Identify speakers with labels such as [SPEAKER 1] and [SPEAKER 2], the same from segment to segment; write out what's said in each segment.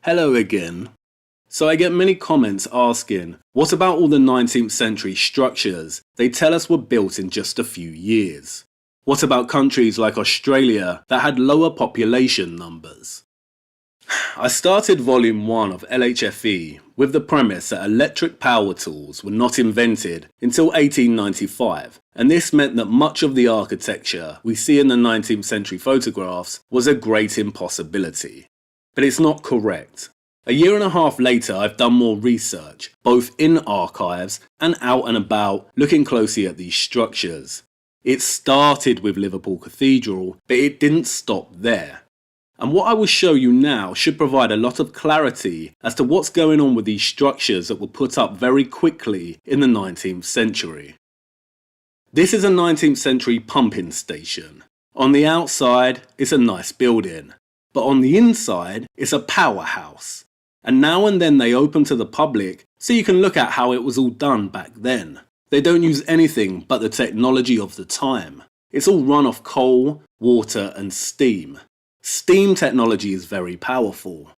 [SPEAKER 1] Hello again. So I get many comments asking, what about all the 19th century structures they tell us were built in just a few years? What about countries like Australia that had lower population numbers? I started volume 1 of LHFE with the premise that electric power tools were not invented until 1895, and this meant that much of the architecture we see in the 19th century photographs was a great impossibility. But it's not correct. A year and a half later, I've done more research, both in archives and out and about, looking closely at these structures. It started with Liverpool Cathedral, but it didn't stop there. And what I will show you now should provide a lot of clarity as to what's going on with these structures that were put up very quickly in the 19th century. This is a 19th century pumping station. On the outside, it's a nice building, but on the inside, it's a powerhouse. And now and then they open to the public so you can look at how it was all done back then. They don't use anything but the technology of the time. It's all run off coal, water and steam. Steam technology is very powerful.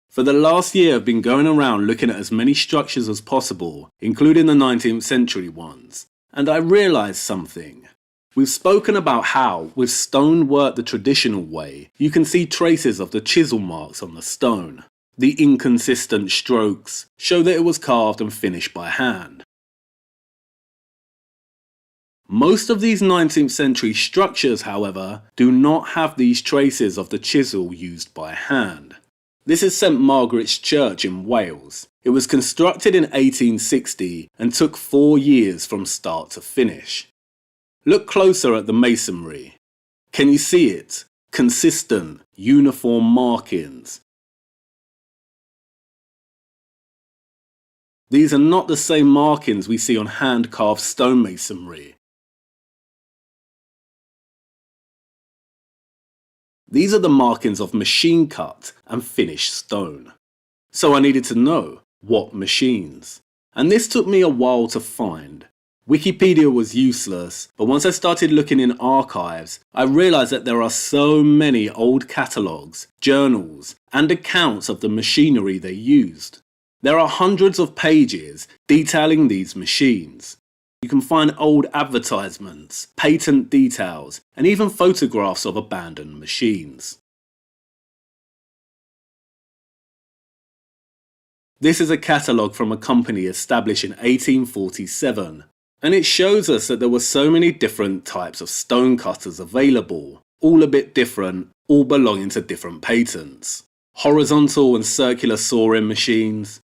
[SPEAKER 1] For the last year I've been going around looking at as many structures as possible, including the 19th century ones, and I realised something. We've spoken about how, with stone work the traditional way, you can see traces of the chisel marks on the stone. The inconsistent strokes show that it was carved and finished by hand. Most of these 19th century structures, however, do not have these traces of the chisel used by hand. This is St Margaret's Church in Wales. It was constructed in 1860 and took 4 years from start to finish. Look closer at the masonry. Can you see it? Consistent, uniform markings. These are not the same markings we see on hand-carved stonemasonry. These are the markings of machine-cut and finished stone. So I needed to know, what machines? And this took me a while to find. Wikipedia was useless, but once I started looking in archives, I realised that there are so many old catalogues, journals, and accounts of the machinery they used. There are hundreds of pages detailing these machines. You can find old advertisements, patent details, and even photographs of abandoned machines. This is a catalogue from a company established in 1847, and it shows us that there were so many different types of stone cutters available, all a bit different, all belonging to different patents. Horizontal and circular sawing machines,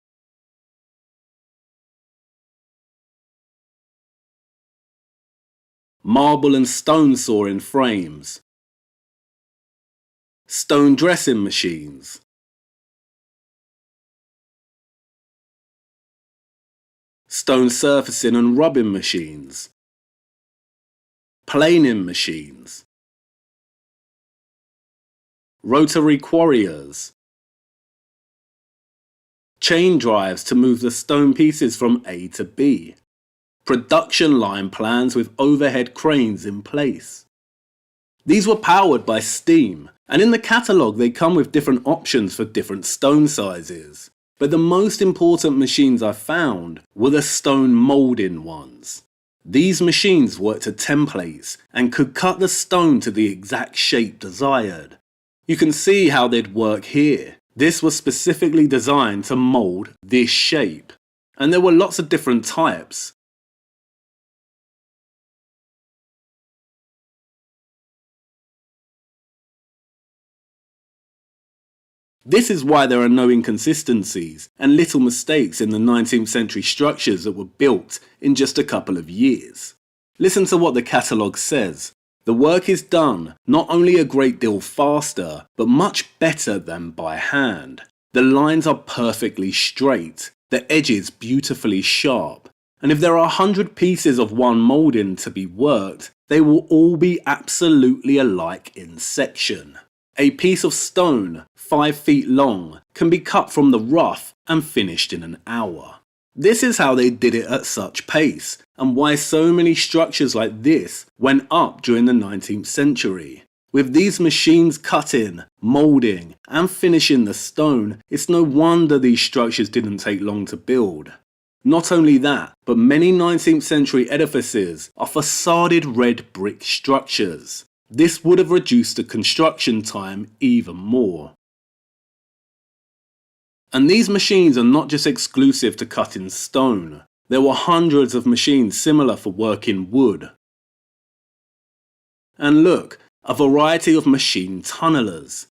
[SPEAKER 1] marble and stone sawing frames, stone dressing machines, stone surfacing and rubbing machines, planing machines, rotary quarriers, chain drives to move the stone pieces from A to B, production line plans with overhead cranes in place. These were powered by steam, and in the catalogue they come with different options for different stone sizes. But the most important machines I found were the stone moulding ones. These machines worked to templates and could cut the stone to the exact shape desired. You can see how they'd work here. This was specifically designed to mould this shape. And there were lots of different types. This is why there are no inconsistencies and little mistakes in the 19th century structures that were built in just a couple of years. Listen to what the catalogue says. The work is done not only a great deal faster, but much better than by hand. The lines are perfectly straight, the edges beautifully sharp, and if there are 100 pieces of one moulding to be worked, they will all be absolutely alike in section. A piece of stone, 5 feet long, can be cut from the rough and finished in an hour. This is how they did it at such pace, and why so many structures like this went up during the 19th century. With these machines cutting, moulding, and finishing the stone, it's no wonder these structures didn't take long to build. Not only that, but many 19th century edifices are facaded red brick structures. This would have reduced the construction time even more. And these machines are not just exclusive to cutting stone. There were hundreds of machines similar for working wood. And look, a variety of machine tunnelers.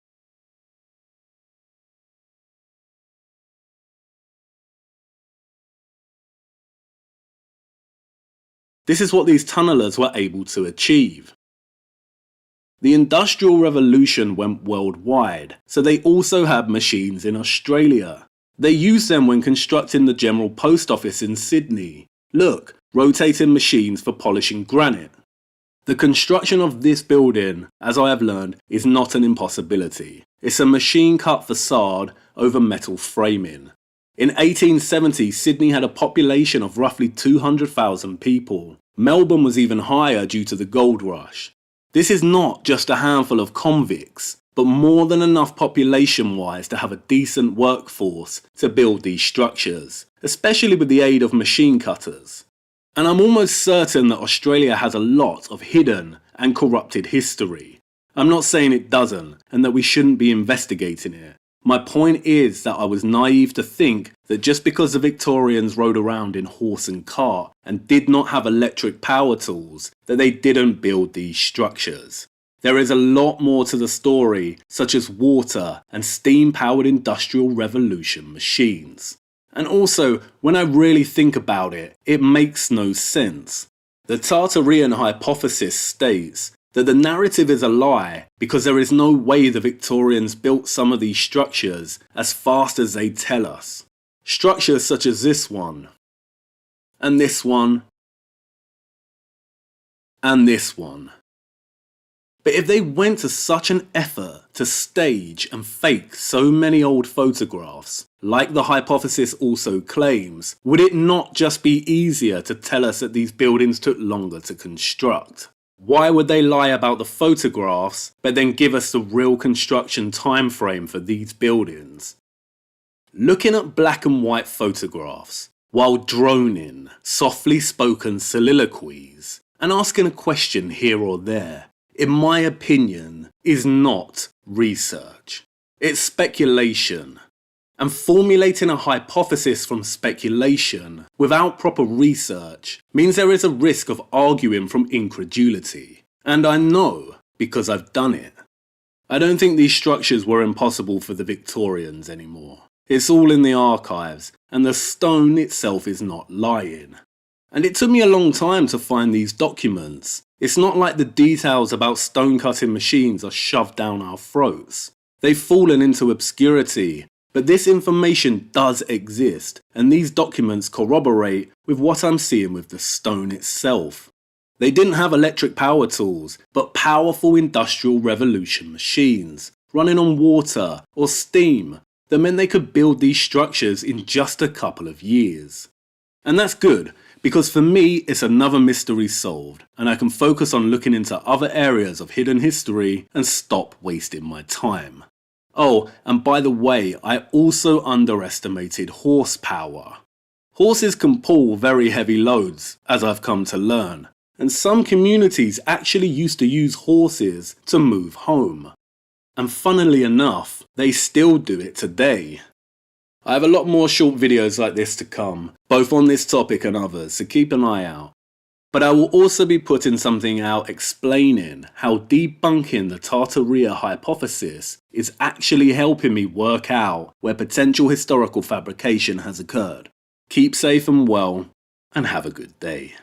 [SPEAKER 1] This is what these tunnelers were able to achieve. The Industrial Revolution went worldwide, so they also had machines in Australia. They used them when constructing the General Post Office in Sydney. Look, rotating machines for polishing granite. The construction of this building, as I have learned, is not an impossibility. It's a machine-cut facade over metal framing. In 1870, Sydney had a population of roughly 200,000 people. Melbourne was even higher due to the gold rush. This is not just a handful of convicts, but more than enough population-wise to have a decent workforce to build these structures, especially with the aid of machine cutters. And I'm almost certain that Australia has a lot of hidden and corrupted history. I'm not saying it doesn't, and that we shouldn't be investigating it. My point is that I was naive to think that just because the Victorians rode around in horse and cart and did not have electric power tools, that they didn't build these structures. There is a lot more to the story, such as water and steam-powered Industrial Revolution machines. And also, when I really think about it, it makes no sense. The Tartarian hypothesis states that the narrative is a lie because there is no way the Victorians built some of these structures as fast as they tell us. Structures such as this one, and this one, and this one. But if they went to such an effort to stage and fake so many old photographs, like the hypothesis also claims, would it not just be easier to tell us that these buildings took longer to construct? Why would they lie about the photographs, but then give us the real construction time frame for these buildings? Looking at black and white photographs, while droning softly spoken soliloquies, and asking a question here or there, in my opinion, is not research. It's speculation. And formulating a hypothesis from speculation without proper research means there is a risk of arguing from incredulity. And I know, because I've done it. I don't think these structures were impossible for the Victorians anymore. It's all in the archives, and the stone itself is not lying. And it took me a long time to find these documents. It's not like the details about stone cutting machines are shoved down our throats. They've fallen into obscurity. But this information does exist, and these documents corroborate with what I'm seeing with the stone itself. They didn't have electric power tools, but powerful Industrial Revolution machines, running on water or steam, that meant they could build these structures in just a couple of years. And that's good, because for me it's another mystery solved, and I can focus on looking into other areas of hidden history and stop wasting my time. Oh, and by the way, I also underestimated horsepower. Horses can pull very heavy loads, as I've come to learn, and some communities actually used to use horses to move home. And funnily enough, they still do it today. I have a lot more short videos like this to come, both on this topic and others, so keep an eye out. But I will also be putting something out explaining how debunking the Tartaria hypothesis is actually helping me work out where potential historical fabrication has occurred. Keep safe and well, and have a good day.